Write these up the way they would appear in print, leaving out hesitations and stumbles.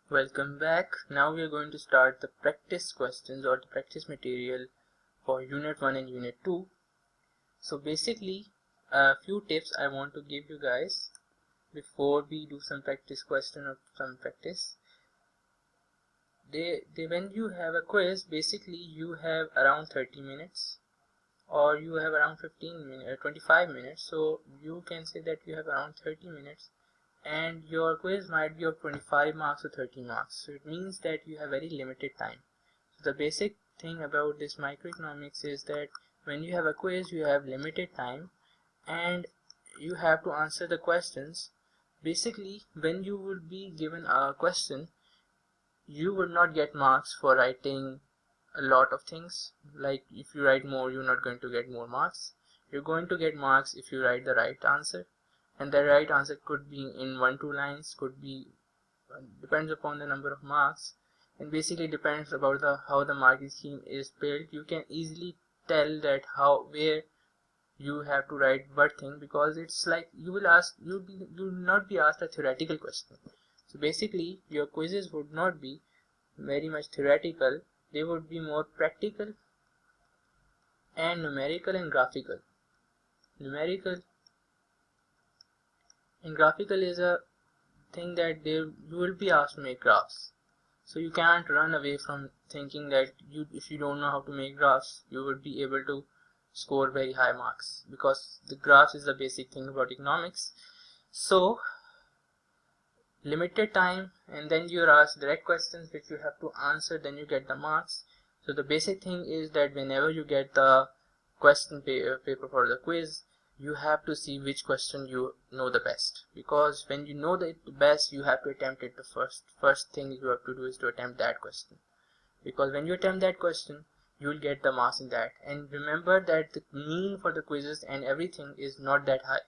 Welcome back. Now we are going to start the practice questions or the practice material for Unit 1 and Unit 2. So basically, a few tips I want to give you guys before we do some practice question or some practice. When you have a quiz, basically you have around 30 minutes or you have around 15 minutes, 25 minutes. So you can say that you have around 30 minutes and your quiz might be of 25 marks or 30 marks. So it means that you have very limited time. So the basic thing about this microeconomics is that when you have a quiz, you have limited time and you have to answer the questions. Basically, when you would be given a question, you would not get marks for writing a lot of things. Like if you write more, you're not going to get more marks. You're going to get marks if you write the right answer, and the right answer could be in 1-2 lines, could be depends upon the number of marks, and basically depends about how the marking scheme is built. You can easily tell that where you have to write what thing, because it's like you will not be asked a theoretical question. So basically your quizzes would not be very much theoretical, they would be more practical and numerical and graphical. Numerical and graphical is a thing that you will be asked to make graphs. So you can't run away from thinking that if you don't know how to make graphs, you would be able to score very high marks, because the graphs is the basic thing about economics. So limited time, and then you're asked direct questions which you have to answer, then you get the marks. So the basic thing is that whenever you get the question paper for the quiz, you have to see which question you know the best, because when you know the best, you have to attempt it the first thing you have to do is to attempt that question, because when you attempt that question, you will get the marks in that. And remember that the mean for the quizzes and everything is not that high.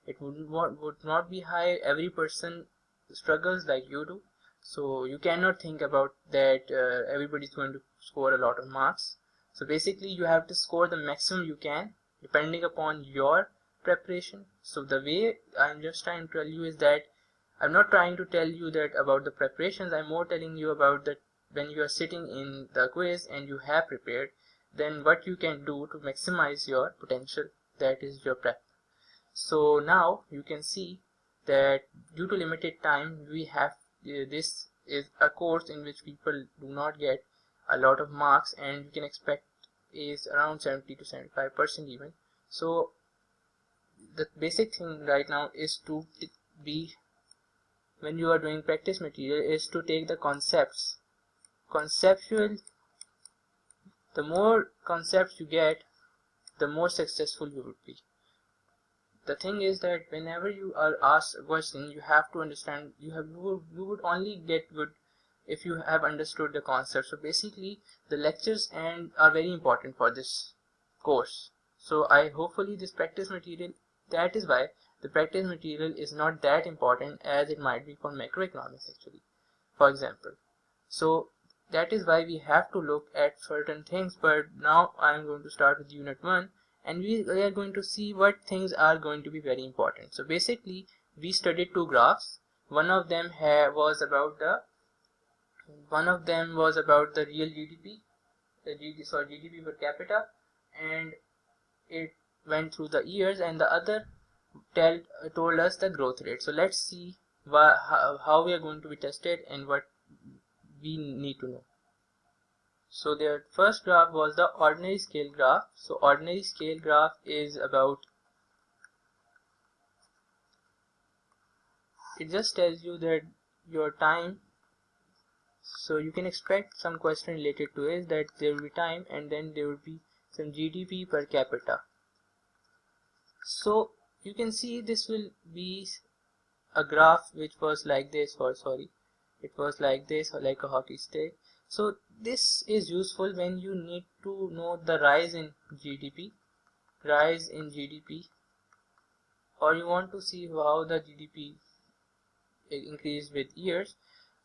It would not be high. Every person struggles like you do, so you cannot think about that everybody's going to score a lot of marks. So basically you have to score the maximum you can depending upon your preparation. So the way I'm just trying to tell you is that I'm not trying to tell you that about the preparations, I'm more telling you about that when you are sitting in the quiz and you have prepared, then what you can do to maximize your potential, that is your prep. So now you can see that due to limited time, we have this is a course in which people do not get a lot of marks, and you can expect is around 70 to 75% even. So the basic thing right now is to be, when you are doing practice material, is to take the conceptual. The more concepts you get, the more successful you would be. The thing is that whenever you are asked a question, you have to understand, you would only get good if you have understood the concept. So basically the lectures and are very important for this course. So hopefully this practice material, that is why the practice material is not that important as it might be for macroeconomics actually, for example. So that is why we have to look at certain things. But now I am going to start with Unit 1, and we are going to see what things are going to be very important. So basically we studied two graphs. One of them was about the real GDP, GDP per capita, and it went through the years, and the other told us the growth rate. So let's see how we are going to be tested and what we need to know. So their first graph was the ordinary scale graph. So ordinary scale graph is about, it just tells you that your time. So you can expect some question related to it, that there will be time and then there will be some GDP per capita. So you can see this will be a graph which was like this, or sorry, it was like this, or like a hockey stick. So this is useful when you need to know the rise in GDP, or you want to see how the GDP increased with years.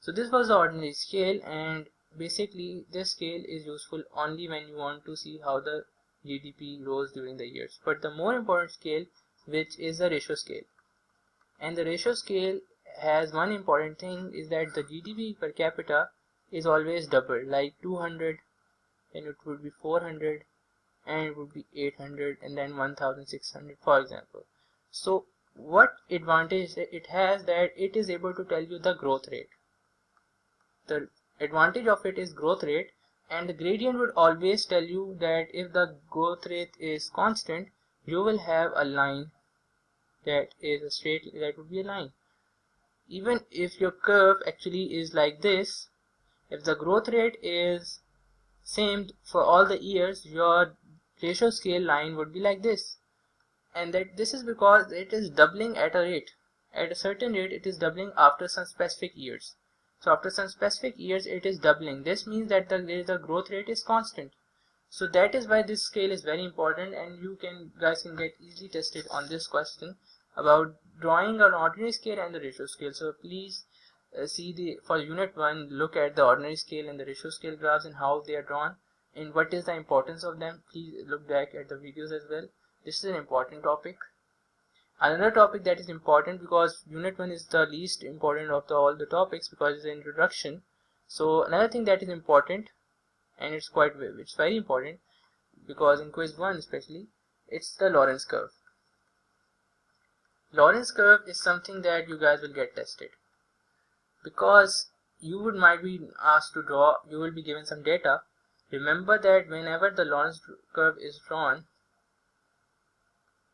So this was the ordinary scale, and basically this scale is useful only when you want to see how the GDP rose during the years. But the more important scale, which is the ratio scale, and the ratio scale has one important thing, is that the GDP per capita is always double, like 200, and it would be 400, and it would be 800, and then 1600, for example. So what advantage it has, that it is able to tell you the growth rate. The advantage of it is growth rate, and the gradient would always tell you that if the growth rate is constant, you will have a line that is a straight, that would be a line. Even if your curve actually is like this, if the growth rate is same for all the years, your ratio scale line would be like this. And that this is because it is doubling at a rate. At a certain rate, it is doubling after some specific years. So after some specific years, it is doubling. This means that the growth rate is constant. So that is why this scale is very important, and you guys can get easily tested on this question about drawing an ordinary scale and the ratio scale. So please see for unit 1, look at the ordinary scale and the ratio scale graphs and how they are drawn and what is the importance of them. Please look back at the videos as well. This is an important topic. Another topic that is important, because unit 1 is the least important of all the topics because it's an introduction. So another thing that is important, and it's very important, because in quiz 1 especially, it's the Lorenz curve. Lorenz curve is something that you guys will get tested, because you might be asked to draw, you will be given some data. Remember that whenever the Lorenz curve is drawn,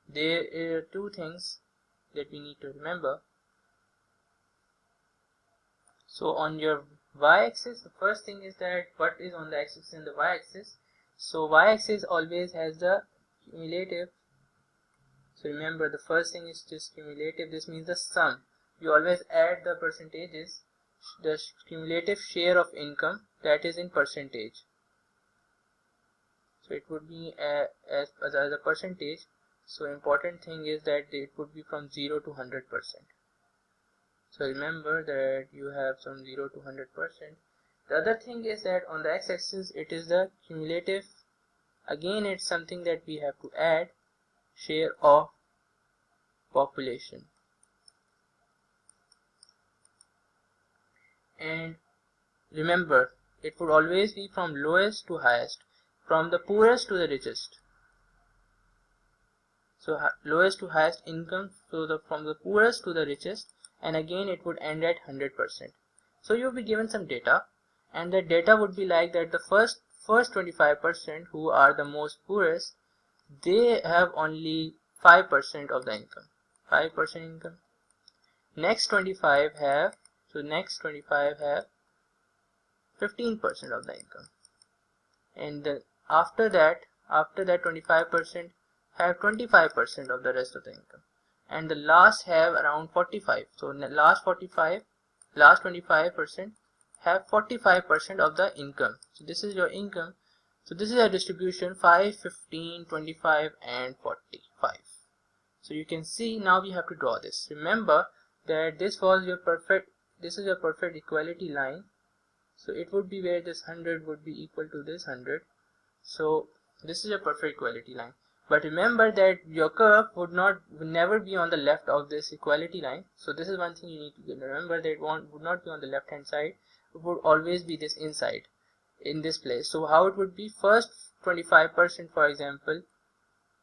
there are two things that we need to remember. So on your y-axis, the first thing is that what is on the x-axis and the y-axis. So y-axis always has the cumulative. So remember, the first thing is just cumulative. This means the sum. You always add the percentages, the cumulative share of income, that is in percentage. So it would be as a percentage. So important thing is that it would be from 0 to 100%. So remember that you have from 0 to 100%. The other thing is that on the x-axis it is the cumulative. Again, it's something that we have to add, share of population. And remember, it would always be from lowest to highest, from the poorest to the richest. So lowest to highest income, so from the poorest to the richest, and again it would end at 100%. So you'll be given some data, and the data would be like that the first 25% who are the most poorest, they have only 5% of the income. 5% income. Next 25 have 15% of the income, and after that 25% have 25% of the rest of the income, and the last have around 45. So last 25% have 45% of the income. So this is your income. So this is a distribution 5, 15, 25 and 45. So you can see now we have to draw this. Remember that this is your perfect equality line. So it would be where this 100 would be equal to this 100. So this is a perfect equality line. But remember that your curve would never be on the left of this equality line. So this is one thing you need to remember, that it would not be on the left hand side. It would always be this inside, in this place. So how it would be, first 25%, for example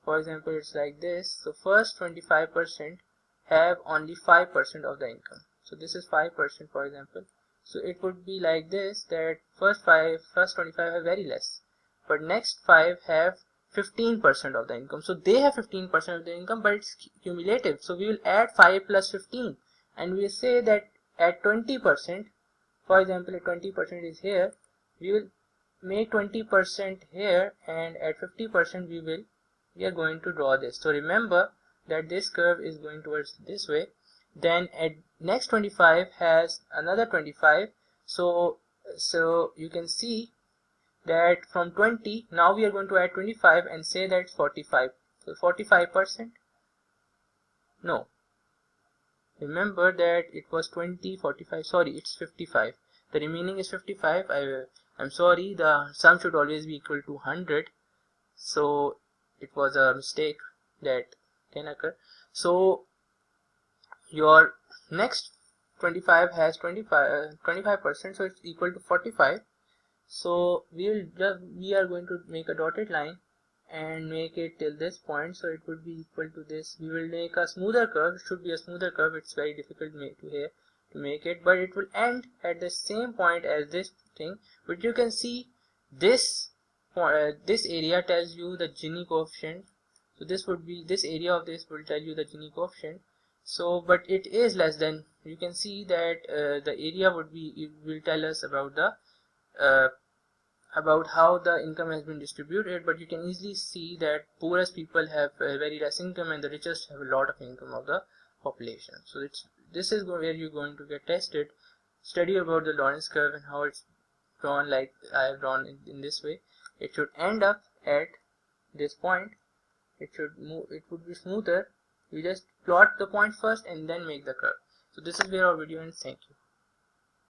it's like this. So first 25% have only 5% of the income. So this is 5%, for example. So it would be like this, that first 25 have very less, but next 5 have 15% of the income. So they have 15% of the income, but it's cumulative. So we will add 5 plus 15, and we will say that at 20%, for example, at 20% is here, we will make 20% here, and at 50% we are going to draw this. So remember that this curve is going towards this way. Then at next 25 has another 25. So you can see that from 20, now we are going to add 25 and say that it's 45. So 45%. No. Remember that it was 20, 45. Sorry, it's 55. The remaining is 55. I'm sorry. The sum should always be equal to 100. So it was a mistake that can occur. So your next 25 has 25%, so it's equal to 45. So we are going to make a dotted line and make it till this point, so it would be equal to this. We will make a smoother curve. It should be a smoother curve. It's very difficult to make it, but it will end at the same point as this thing. But you can see this this area tells you the Gini coefficient. So this area of this will tell you the Gini coefficient. So but it is less than, you can see that the area will tell us about the about how the income has been distributed. But you can easily see that poorest people have very less income and the richest have a lot of income of the population. So this is where you're going to get tested. Study about the Lorenz curve and how it's drawn, like I have drawn in this way. It should end up at this point. It would be smoother. You just plot the point first and then make the curve. So this is where our video ends. Thank you.